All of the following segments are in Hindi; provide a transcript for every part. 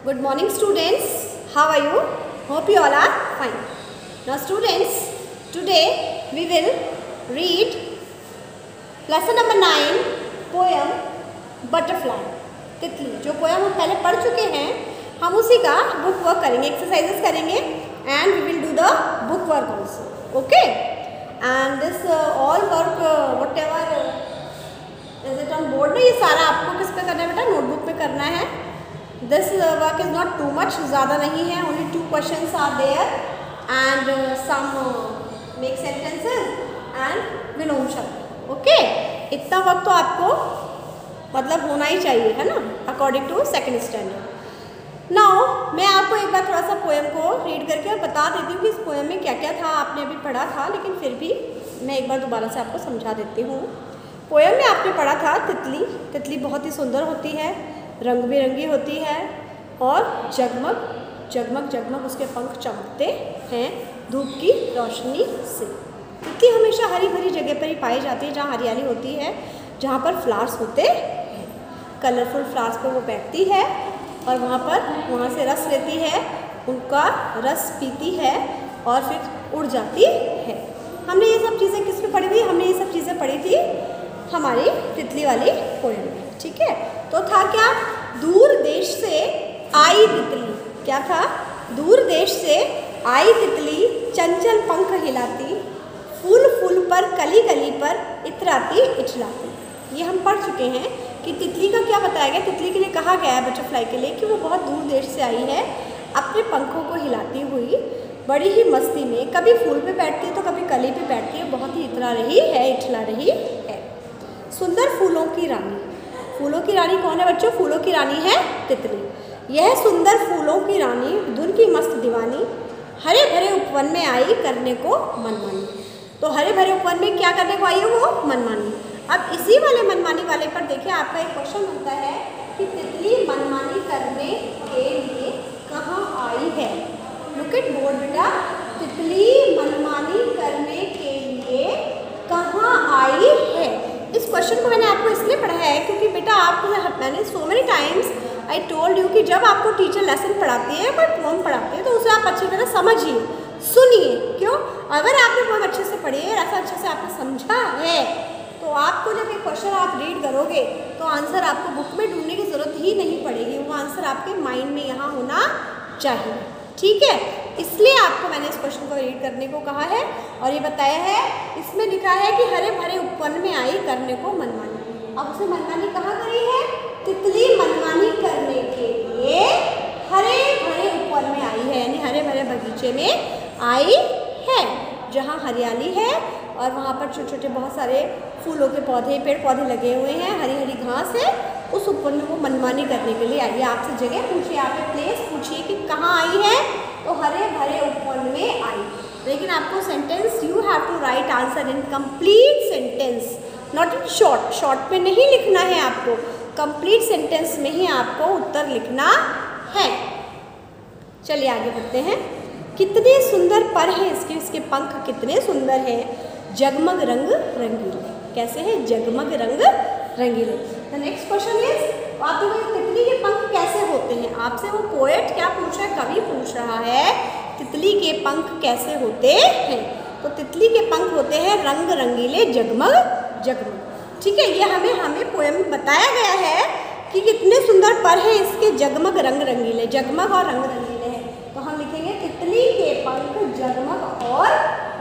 Good morning students. How are you? Hope you all are fine. Now students, today we will read lesson number 9 poem Butterfly. तितली जो पोएम हम पहले पढ़ चुके हैं, हम उसी का बुक वर्क करेंगे, एक्सरसाइजेस करेंगे and we will do the book work also. Okay? And this all work whatever is it on board में, ये सारा आपको किस पे करना है बेटा? नोटबुक पे करना है. This work is not too much, ज़्यादा नहीं है. Only 2 questions are there and some make sentences and विलोम शब्द. Okay? इतना वक्त तो आपको मतलब होना ही चाहिए, है ना, according to second standard. Now मैं आपको एक बार थोड़ा सा पोएम को रीड करके और बता देती हूँ कि इस पोएम में क्या क्या था. आपने अभी पढ़ा था, लेकिन फिर भी मैं एक बार दोबारा से आपको समझा देती हूँ. पोएम में आपने पढ़ा था तितली. तितली बहुत ही सुंदर होती है, रंग बिरंगी होती है और जगमग जगमग जगमग उसके पंख चमकते हैं धूप की रोशनी से. तितली हमेशा हरी भरी जगह पर ही पाई जाती है, जहाँ हरियाली होती है, जहाँ पर फ्लावर्स होते हैं. कलरफुल फ्लावर्स पर वो बैठती है और वहाँ से रस लेती है, उनका रस पीती है और फिर उड़ जाती है. हमने ये सब चीज़ें किस में पढ़ी थी? हमने ये सब चीज़ें पढ़ी थी हमारी तितली वाली पोएम में. ठीक है, तो था क्या? दूर देश से आई तितली. क्या था? दूर देश से आई तितली, चंचल पंख हिलाती, फूल फूल पर कली कली पर इतराती इचलाती. ये हम पढ़ चुके हैं कि तितली का क्या बताया गया. तितली के लिए कहा गया है, बटरफ्लाई के लिए, कि वो बहुत दूर देश से आई है, अपने पंखों को हिलाती हुई बड़ी ही मस्ती में, कभी फूल पे बैठती है तो कभी कली पे बैठती है, बहुत ही इतरा रही है, इचला रही है. सुंदर फूलों की रानी. फूलों की रानी कौन है बच्चों? फूलों की रानी है तितली. यह सुंदर फूलों की रानी धुन की मस्त दीवानी, हरे भरे उपवन में आई करने को मनमानी. तो हरे भरे उपवन में क्या करने को आई है? वो मनमानी. अब इसी वाले मनमानी वाले पर देखिए, आपका एक क्वेश्चन बनता है कि तितली मनमानी करने के लिए कहाँ आई है. लुक एट बोर्ड बेटा. तितली मनमानी करने के लिए कहाँ आई है? इस क्वेश्चन को मैंने आपको इसलिए पढ़ाया है क्योंकि बेटा आपको मैंने so many times I told you कि जब आपको टीचर लेसन पढ़ाती है, कोई पोम पढ़ाती है, तो उसे आप अच्छी तरह समझिए, सुनिए. क्यों? अगर आपने बहुत अच्छे से पढ़ी है, ऐसा अच्छे से आपने समझा है, तो आपको जब ये क्वेश्चन आप रीड करोगे तो आंसर आपको बुक में ढूंढने की ज़रूरत ही नहीं पड़ेगी. वो आंसर आपके माइंड में यहाँ होना चाहिए. ठीक है, इसलिए आपको मैंने इस क्वेश्चन को रीड करने को कहा है और ये बताया है. इसमें लिखा है कि हरे भरे उपवन में आई करने को मनमानी. अब उसे मनमानी कहाँ करी है? तितली मनमानी करने के लिए हरे भरे उपवन में आई है, यानी हरे भरे बगीचे में आई है, जहाँ हरियाली है और वहाँ पर छोटे छोटे बहुत सारे फूलों के पौधे, पेड़ पौधे लगे हुए हैं, हरी हरी घास है. उस उपवन में वो मनमानी करने के लिए आई है. आपसे जगह पूछिए, आप प्लेस पूछिए कि कहाँ आई है, तो हरे भरे उपवन में आई. लेकिन आपको sentence you have to write answer in complete sentence, not in short. Short में नहीं लिखना है आपको, कंप्लीट सेंटेंस में ही आपको उत्तर लिखना है. चलिए आगे बढ़ते हैं. कितने सुंदर पर हैं इसके पंख कितने सुंदर हैं, जगमग रंग रंगीले. कैसे हैं? जगमग रंग रंगीले. द नेक्स्ट क्वेश्चन इज, आप देखो तितली के पंख कैसे होते हैं. आपसे वो पोएट क्या पूछ रहा है? कवि पूछ रहा है तितली के पंख कैसे होते हैं. तो तितली के पंख होते हैं रंग रंगीले, जगमग जगमग. ठीक है, ये हमें पोएम में बताया गया है कि कितने सुंदर पर हैं इसके, जगमग रंग रंगीले. जगमग और रंग रंगीले हैं, तो हम लिखेंगे तितली के पंख जगमग और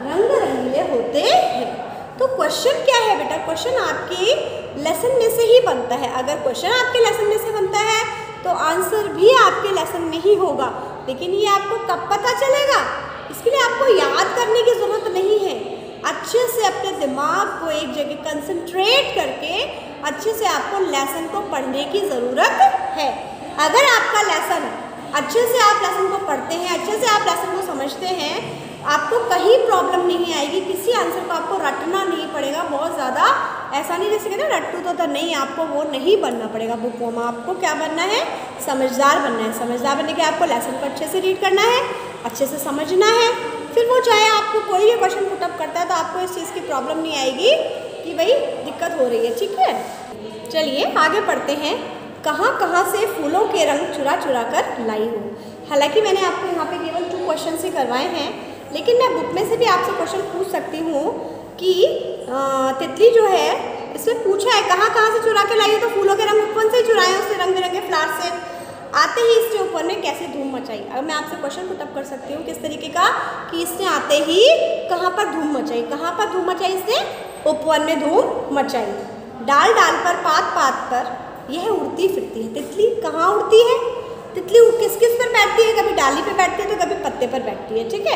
रंग रंगीले होते हैं. तो क्वेश्चन क्या है बेटा? क्वेश्चन आपके लेसन में से ही बनता है. अगर क्वेश्चन आपके लेसन में से बनता है तो आंसर भी आपके लेसन में ही होगा. लेकिन ये आपको कब पता चलेगा? इसके लिए आपको याद करने की ज़रूरत नहीं है. अच्छे से अपने दिमाग को एक जगह कंसंट्रेट करके अच्छे से आपको लेसन को पढ़ने की ज़रूरत है. अगर आपका लेसन अच्छे से आप लेसन को पढ़ते हैं, अच्छे से आप लेसन को समझते हैं, आपको कहीं प्रॉब्लम नहीं आएगी. किसी आंसर को आपको रटना नहीं पड़ेगा बहुत ज़्यादा. ऐसा नहीं जैसे कहते हैं रट्टू तो नहीं, आपको वो नहीं बनना पड़ेगा. बुकों में आपको क्या बनना है? समझदार बनना है. समझदार बनने के आपको लेसन को अच्छे से रीड करना है, अच्छे से समझना है. फिर वो चाहे आपको कोई भी क्वेश्चन पुटअप करता है तो आपको इस चीज़ की प्रॉब्लम नहीं आएगी कि भाई दिक्कत हो रही है. ठीक है, चलिए आगे पढ़ते हैं. कहाँ कहाँ से फूलों के रंग चुरा चुरा कर लाई हो। हालांकि मैंने आपको यहाँ पे केवल 2 क्वेश्चन ही करवाए हैं, लेकिन मैं बुक में से भी आपसे क्वेश्चन पूछ सकती हूँ कि तितली जो है इसमें पूछा है कहाँ कहाँ से चुरा के लाई है, तो फूलों के रंग उपवन से ही चुराए हैं उसने, रंग बिरंगे फ्लावर से। आते ही इसने उपवन में कैसे धूम मचाई। अब मैं आपसे क्वेश्चन पुट अप कर सकती हूँ किस तरीके का, कि इसने आते ही कहाँ पर धूम मचाई, कहाँ पर धूम मचाई इसने, उपवन में धूम मचाई। डाल डाल पर पात पात पर यह उड़ती फिरती है। तितली कहाँ उड़ती है, तितली किस किस पर बैठती है, कभी डाली पर बैठती है तो कभी पत्ते पर बैठती है। ठीक है,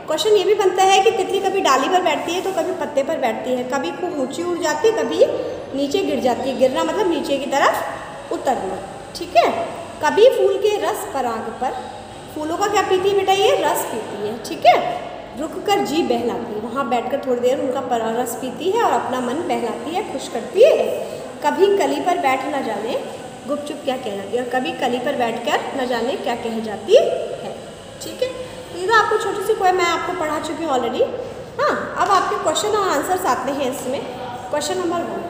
क्वेश्चन ये भी बनता है कि तितली कभी डाली पर बैठती है तो कभी पत्ते पर बैठती है, कभी खूब ऊंची उड़ जाती है, कभी नीचे गिर जाती है। गिरना मतलब नीचे की तरफ उतरना। ठीक है, कभी फूल के रस पराग पर, फूलों का क्या पीती है बेटा, ये रस पीती है। ठीक है, रुक कर जी बहलाती है, वहाँ बैठकर थोड़ी देर उनका रस पीती है और अपना मन बहलाती है, खुश करती है। कभी कली पर बैठ न जाने गुपचुप क्या कहलाती है, और कभी कली पर बैठकर न जाने क्या कह जाती है। ठीक है, तो ये तो आपको छोटी सी पोएम मैं आपको पढ़ा चुकी हूँ ऑलरेडी। हाँ, अब आपके क्वेश्चन और आंसर्स आते हैं इसमें। Question number 1,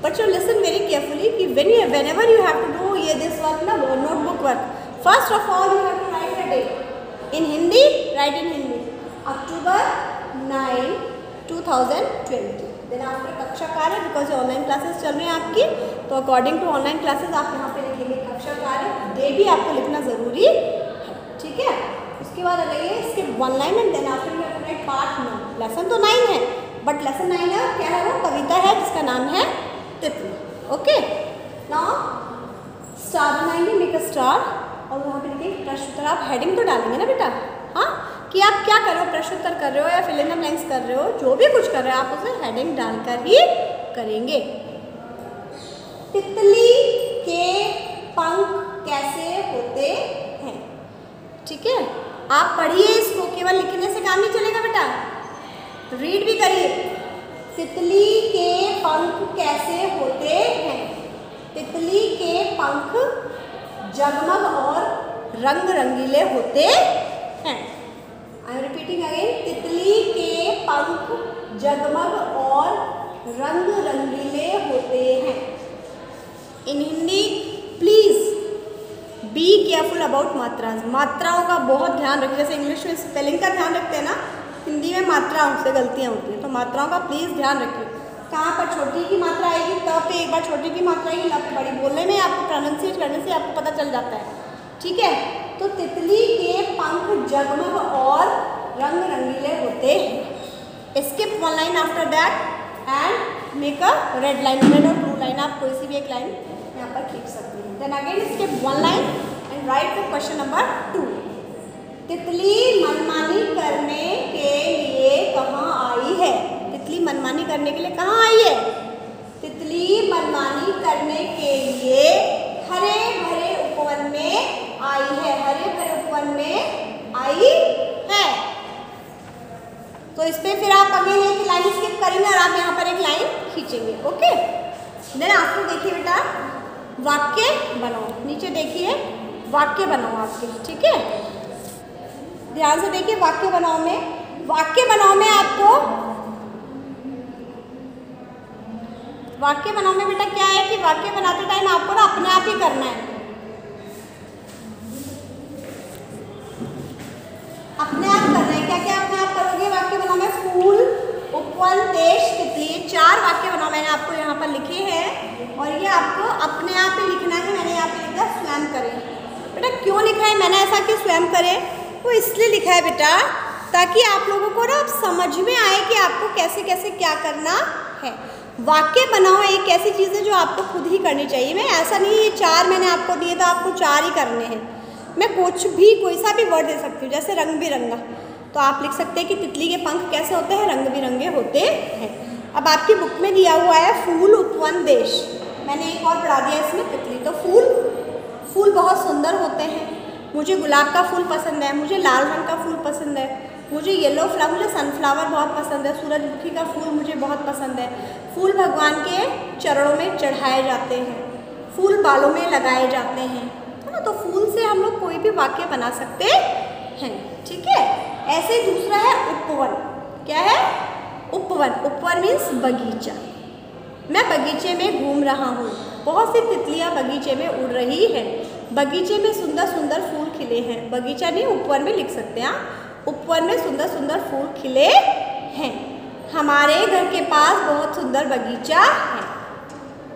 but you listen very carefully कि whenever you have to do this work ना, notebook work, first of all you have to write the date in Hindi, write in Hindi, October 9, 2020। Then आपके कक्षा कार्य, बिकॉज ऑनलाइन क्लासेस चल रही हैं आपकी, तो अकॉर्डिंग टू ऑनलाइन क्लासेस आप यहाँ पे लिखेंगे कक्षा कार्य, डे भी आपको लिखना ज़रूरी है। ठीक है, उसके बाद लगाइए इसके 1 line and then after you have to write part 9। Lesson तो 9 है, बट लेसन 9 है क्या है, वो कविता है जिसका नाम है तितली। ओके, नाउ स्टार बनाएंगे, मेक अ स्टार, और वहाँ पे लिखेंगे प्रश्न उत्तर। आप हेडिंग तो डालेंगे ना बेटा, हाँ, कि आप क्या कर रहे हो, प्रश्न उत्तर कर रहे हो या फिल इन द ब्लैंक्स कर रहे हो, जो भी कुछ कर रहे हो आप उसे हेडिंग डालकर ही करेंगे। तितली के पंख कैसे होते हैं। ठीक है, आप पढ़िए इसको, केवल लिखने से काम नहीं चलेगा बेटा, रीड भी करिए। तितली के पंख कैसे होते हैं। तितली के पंख जगमग और रंग रंगीले होते हैं। आई एम रिपीटिंग अगेन, तितली के पंख जगमग और रंग रंगीले होते हैं। In Hindi please be careful about मात्रास। मात्राओं का बहुत ध्यान रखिए, जैसे इंग्लिश में स्पेलिंग का ध्यान रखते हैं ना, हिंदी में मात्राओं से गलतियाँ होती हैं, तो मात्राओं का प्लीज़ ध्यान रखिए। कहाँ पर छोटी की मात्रा आएगी, त पे एक बार छोटी की मात्रा आएगी, ल पे बड़ी। बोलने में आपको प्रोनाउंसिएट करने से आपको पता चल जाता है। ठीक है, तो तितली के पंख जगमग और रंग रंगीले होते हैं। Skip 1 line after that and make a red line, red और ब्लू लाइन, आप कोई सी भी एक लाइन यहाँ पर खींच सकते हैं। Then again skip 1 line and write the question number 2। तितली मनमानी करने के लिए कहाँ आई है। तितली मनमानी करने के लिए कहाँ आई है। तितली मनमानी करने के लिए हरे भरे उपवन में आई है। हरे भरे उपवन में आई है। तो इस पे फिर आप अगेन एक लाइन स्किप करेंगे और आप यहाँ पर एक लाइन खींचेंगे। ओके, देन आपको देखिए बेटा, वाक्य बनाओ। नीचे देखिए वाक्य बनाओ आपके। ठीक है, ध्यान से देखिए वाक्य बनाओ में। वाक्य बनाओ में आपको, वाक्य बनाओ में बेटा क्या है कि वाक्य बनाते टाइम आपको ना अपने आप ही करना है, अपने आप करना है। क्या क्या अपने आप करोगे वाक्य बनाओ में। फूल, उपवन, देश, तितली, 4 वाक्य बनाओ मैंने आपको यहाँ पर लिखे हैं और ये आपको अपने आप ही लिखना है। मैंने यहाँ पे लिखा स्वयं करें। बेटा क्यों लिखा है मैंने ऐसा कि स्वयं करें, वो इसलिए लिखा है बेटा ताकि आप लोगों को ना समझ में आए कि आपको कैसे कैसे क्या करना है। वाक्य बनाओ एक ऐसी चीज़ है जो आपको खुद ही करनी चाहिए। मैं ऐसा नहीं ये 4 मैंने आपको दिए तो आपको 4 ही करने हैं। मैं कुछ भी कोई सा भी वर्ड दे सकती हूँ, जैसे रंग बिरंगा, तो आप लिख सकते हैं कि तितली के पंख कैसे होते हैं, रंग बिरंगे होते हैं। अब आपकी बुक में दिया हुआ है फूल, उपवन, देश, मैंने एक और पढ़ा दिया इसमें तितली। तो फूल बहुत सुंदर होते हैं। मुझे गुलाब का फूल पसंद है, मुझे लाल रंग का फूल पसंद है, मुझे येलो फ्लावर, मुझे सनफ्लावर बहुत पसंद है, सूरजमुखी का फूल मुझे बहुत पसंद है। फूल भगवान के चरणों में चढ़ाए जाते हैं, फूल बालों में लगाए जाते हैं, है ना। तो फूल से हम लोग कोई भी वाक्य बना सकते हैं। ठीक है, ऐसे ही दूसरा है उपवन। क्या है उपवन। उपवन मीन्स बगीचा। मैं बगीचे में घूम रहा हूँ। बहुत सी तितलियाँ बगीचे में उड़ रही हैं। बगीचे में सुंदर सुंदर फूल खिले हैं। बगीचा नहीं, उपवन में लिख सकते हैं। उपवन में सुंदर सुंदर फूल खिले हैं। हमारे घर के पास बहुत सुंदर बगीचा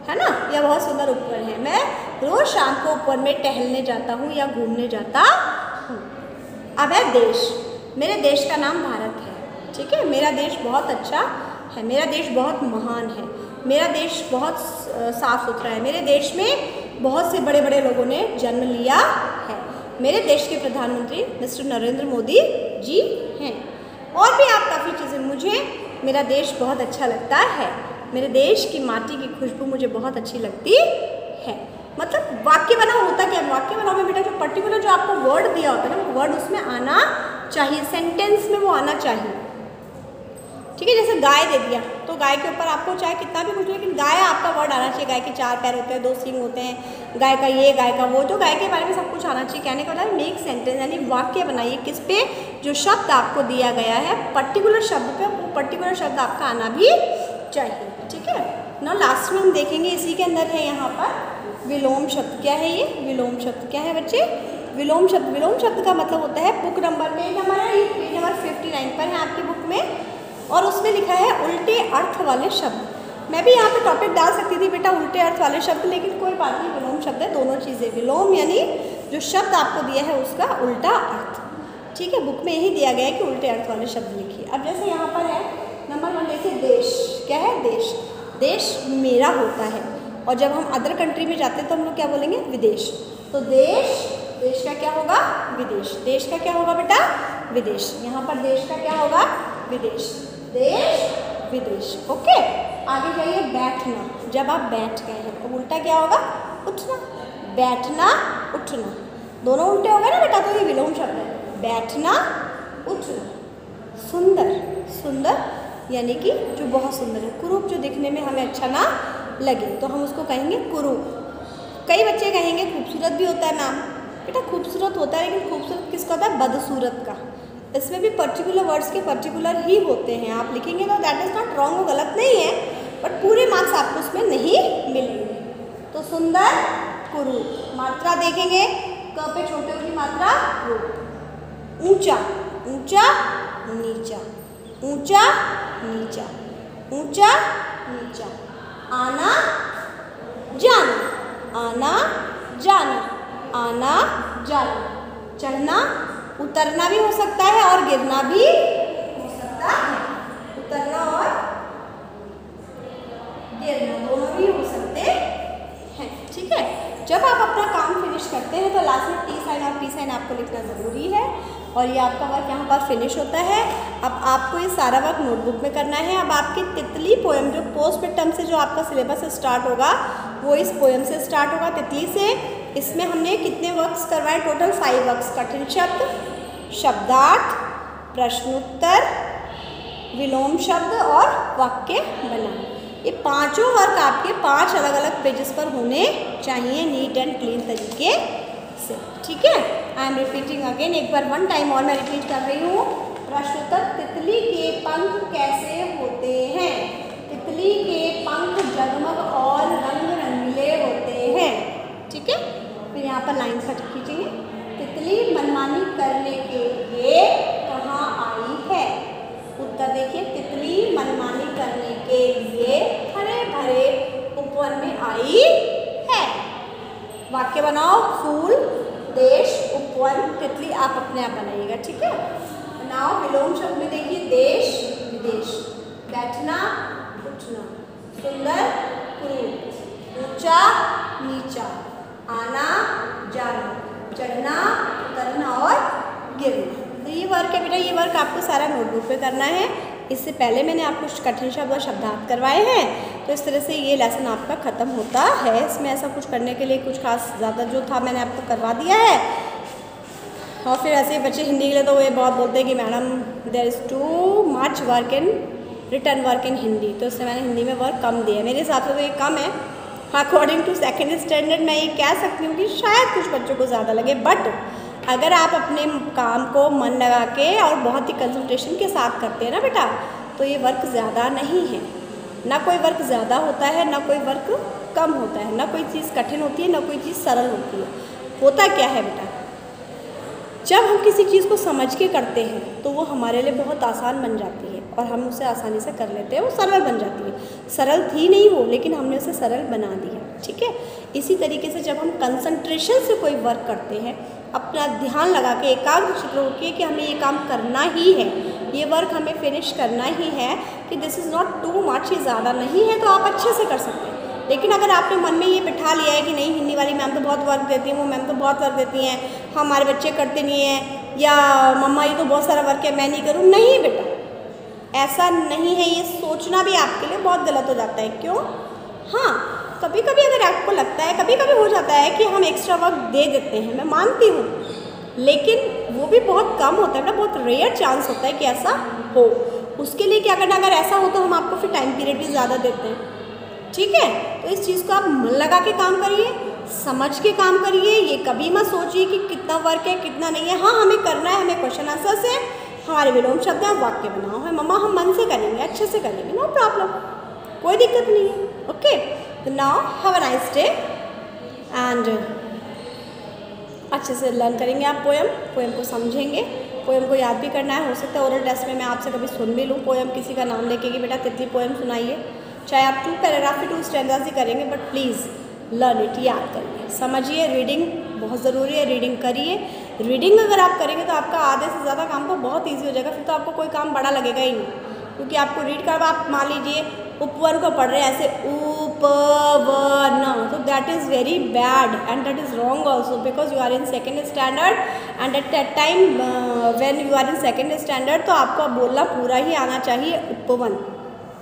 है ना, यह बहुत सुंदर उपवन है। मैं रोज शाम को उपवन में टहलने जाता हूँ या घूमने जाता हूँ। अब है देश। मेरे देश का नाम भारत है, ठीक है। मेरा देश बहुत अच्छा है, मेरा देश बहुत महान है, मेरा देश बहुत साफ सुथरा है। मेरे देश में बहुत से बड़े बड़े लोगों ने जन्म लिया है। मेरे देश के प्रधानमंत्री मिस्टर नरेंद्र मोदी जी हैं। और भी आप काफ़ी चीज़ें। मुझे मेरा देश बहुत अच्छा लगता है। मेरे देश की माटी की खुशबू मुझे बहुत अच्छी लगती है। मतलब वाक्य बनाओ होता क्या है? वाक्य बनाओ में बेटा जो पर्टिकुलर जो आपको वर्ड दिया होता है ना, वो वर्ड उसमें आना चाहिए, सेंटेंस में वो आना चाहिए, ठीक है। जैसे गाय दे दिया तो गाय के ऊपर आपको चाहे कितना भी कुछ, लेकिन गाय आपका वर्ड आना चाहिए। गाय के 4 पैर होते हैं, 2 सींग होते हैं, गाय का ये, गाय का वो, जो गाय के बारे में सब कुछ आना चाहिए। कहने का मतलब मेक सेंटेंस, यानी वाक्य बनाइए। किस पे? जो शब्द आपको दिया गया है पर्टिकुलर शब्द पे, वो पर्टिकुलर शब्द आपका आना भी चाहिए, ठीक है ना। लास्ट में हम देखेंगे, इसी के अंदर है यहाँ पर विलोम शब्द। क्या है ये विलोम शब्द? क्या है बच्चे? विलोम शब्द। विलोम शब्द का मतलब होता है, बुक नंबर पेज हमारा ये पेज नंबर 59 पर है आपकी बुक में, और उसमें लिखा है उल्टे अर्थ वाले शब्द। मैं भी यहाँ पे टॉपिक डाल सकती थी बेटा उल्टे अर्थ वाले शब्द, लेकिन कोई बात नहीं, विलोम शब्द है। दोनों चीज़ें, विलोम यानी जो शब्द आपको दिया है उसका उल्टा अर्थ, ठीक है। बुक में यही दिया गया है कि उल्टे अर्थ वाले शब्द लिखिए। अब जैसे यहाँ पर है नंबर 1 देखिए, देश। क्या है? देश। देश मेरा होता है, और जब हम अदर कंट्री में जाते हैं तो हम लोग क्या बोलेंगे? विदेश। तो देश, देश का क्या होगा? विदेश। देश का क्या होगा बेटा? विदेश। यहाँ पर देश का क्या होगा? विदेश। देश, विदेश। ओके, आगे जाइए, बैठना। जब आप बैठ गए हैं तो उल्टा क्या होगा? उठना। बैठना, उठना, दोनों उल्टे हो गए ना बेटा, तो ये विलोम शब्द है। बैठना, उठना। सुंदर। सुंदर यानी कि जो बहुत सुंदर है। कुरूप जो दिखने में हमें अच्छा ना लगे तो हम उसको कहेंगे कुरूप। कई बच्चे कहेंगे खूबसूरत भी होता है नाम। बेटा खूबसूरत होता है, लेकिन खूबसूरत किसका होता है? बदसूरत का। इसमें भी पर्टिकुलर वर्ड्स के पर्टिकुलर ही होते हैं। आप लिखेंगे तो दैट इज़ नॉट रॉन्ग, वो गलत नहीं है, बट पूरे मार्क्स आपको उसमें नहीं मिलेंगे। तो सुंदर, कुरूप। मात्रा देखेंगे, क पे छोटे की मात्रा रूप। ऊंचा, ऊंचा, नीचा, ऊंचा, नीचा, ऊंचा, नीचा। आना, जाना, आना, जाना, आना, जाना। चढ़ना, उतरना भी हो सकता है और गिरना भी हो सकता है। उतरना और गिरना दोनों भी हो सकते हैं, ठीक है। जब आप अपना काम फिनिश करते हैं तो लास्ट में टी साइन और पी साइन आपको लिखना ज़रूरी है, और ये आपका वर्क यहाँ पर फिनिश होता है। अब आपको ये सारा वर्क नोटबुक में करना है। अब आपकी तितली पोएम जो पोस्टमार्टम से जो आपका सिलेबस स्टार्ट होगा वो इस पोएम से स्टार्ट होगा, तितली से। इसमें हमने कितने वर्क्स करवाए? Total 5 works. कठिन शब्द, शब्दार्थ, प्रश्नोत्तर, विलोम शब्द और वाक्य बनाना। ये पांचों वर्क आपके 5 अलग अलग पेजेस पर होने चाहिए, नीट एंड क्लीन तरीके से, ठीक है। आई एम रिपीटिंग अगेन, एक बार 1 टाइम और मैं रिपीट कर रही हूँ। प्रश्नोत्तर, तितली के पंख कैसे होते हैं? तितली के पंख जगमग और रंग रंगीले होते हैं, ठीक है। फिर यहाँ पर लाइन कट खींचेंगे। तितली मनमानी करने के लिए कहाँ आई है? उत्तर देखिए, तितली मनमानी करने के लिए हरे भरे उपवन में आई है। वाक्य बनाओ, फूल, देश, उपवन, तितली। आप अपने आप बनाइएगा, ठीक है। नाउ विलोम शब्द में देखिए, देश, विदेश। बैठना, उठना, सुंदर, कुरूप, ऊंचा, नीचा, आना, जाना, चढ़ना, उतरना और गिरना। तो ये वर्क है बेटा, ये वर्क आपको सारा नोटबुक पे करना है। इससे पहले मैंने आपको कठिन शब्द और शब्दार्थ करवाए हैं, तो इस तरह से ये लेसन आपका ख़त्म होता है। इसमें ऐसा कुछ करने के लिए कुछ खास ज़्यादा जो था मैंने आपको करवा दिया है। और फिर ऐसे बच्चे हिंदी के लिए तो वे बहुत बोलते हैं कि madam there is too much work in written work in Hindi, तो इससे मैंने हिंदी में वर्क कम दिया है। मेरे हिसाब से तो ये कम है। अकॉर्डिंग टू 2nd स्टैंडर्ड मैं ये कह सकती हूँ कि शायद कुछ बच्चों को ज़्यादा लगे, बट अगर आप अपने काम को मन लगा के और बहुत ही कंसंट्रेशन के साथ करते हैं ना बेटा, तो ये वर्क ज़्यादा नहीं है। ना कोई वर्क ज़्यादा होता है, ना कोई वर्क कम होता है, ना कोई चीज़ कठिन होती है ना कोई चीज़ सरल होती है। होता क्या है बेटा, जब हम किसी चीज़ को समझ के करते हैं तो वो हमारे लिए बहुत आसान बन जाती है और हम उसे आसानी से कर लेते हैं, वो सरल बन जाती है। सरल थी नहीं वो, लेकिन हमने उसे सरल बना दिया, ठीक है। इसी तरीके से जब हम कंसंट्रेशन से कोई वर्क करते हैं, अपना ध्यान लगा के एकाग्रचित्त होकर कि हमें ये काम करना ही है, ये वर्क हमें फिनिश करना ही है, कि this is not too much, ये ज़्यादा नहीं है, तो आप अच्छे से कर सकते हैं। लेकिन अगर आपने मन में ये बिठा लिया है कि नहीं हिंदी वाली मैम तो बहुत वर्क देती हैं, वो मैम तो बहुत वर्क देती हैं, हमारे बच्चे करते नहीं हैं, या मम्मा ये तो बहुत सारा वर्क है मैं नहीं करूँ, नहीं बेटा, ऐसा नहीं है। ये सोचना भी आपके लिए बहुत गलत हो जाता है। क्यों? हाँ, कभी कभी अगर आपको लगता है, कभी कभी हो जाता है कि हम एक्स्ट्रा वर्क दे देते हैं, मैं मानती हूँ, लेकिन वो भी बहुत कम होता है, बहुत रेयर चांस होता है कि ऐसा हो। उसके लिए क्या करना, अगर ऐसा हो तो हम आपको फिर टाइम पीरियड भी ज़्यादा देते हैं, ठीक है। तो इस चीज़ को आप मन लगा के काम करिए, समझ के काम करिए, ये कभी मत सोचिए कि कितना वर्क है कितना नहीं है। हाँ, हमें करना है, हमें क्वेश्चन आंसर से, हमारे विलोम शब्द हैं, वाक्य बनाओ है, मम्मा हम मन से करेंगे, अच्छे से करेंगे, नो प्रॉब्लम, कोई दिक्कत नहीं है। ओके, तो now have a nice day and अच्छे से लर्न करेंगे आप पोएम को समझेंगे, पोएम को याद भी करना है। हो सकता है ओरल टेस्ट में मैं आपसे कभी सुन भी लूँ पोएम, किसी का नाम लेके कि बेटा तितली पोएम सुनाइए, चाहे आप 2 पैराग्राफ की 2 स्टैंजास ही करेंगे, बट प्लीज़ लर्न इट, याद करिए, समझिए। रीडिंग बहुत ज़रूरी है, रीडिंग करिए। रीडिंग अगर आप करेंगे तो आपका आधे से ज़्यादा काम तो बहुत ईजी हो जाएगा, फिर तो आपको कोई काम बड़ा लगेगा ही नहीं, क्योंकि आपको रीड कर, आप मान लीजिए उपवर को पढ़ रहे हैं ऐसे उपवन, तो that is very bad and that is wrong also, because you are in second standard and at that time when you are in second standard तो आपको बोलना पूरा ही आना चाहिए उपवन।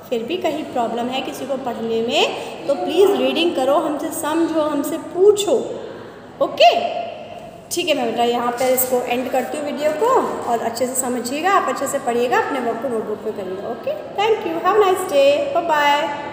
फिर भी कहीं प्रॉब्लम है किसी को पढ़ने में तो प्लीज़ रीडिंग करो, हमसे समझो, हमसे पूछो। ओके, ठीक है, मैं बेटा यहाँ पर इसको एंड करती हूँ वीडियो को, और अच्छे से समझिएगा, आप अच्छे से पढ़िएगा, अपने वर्क को नोटबुक पे करिएगा। Okay, thank you, have nice day, bye bye.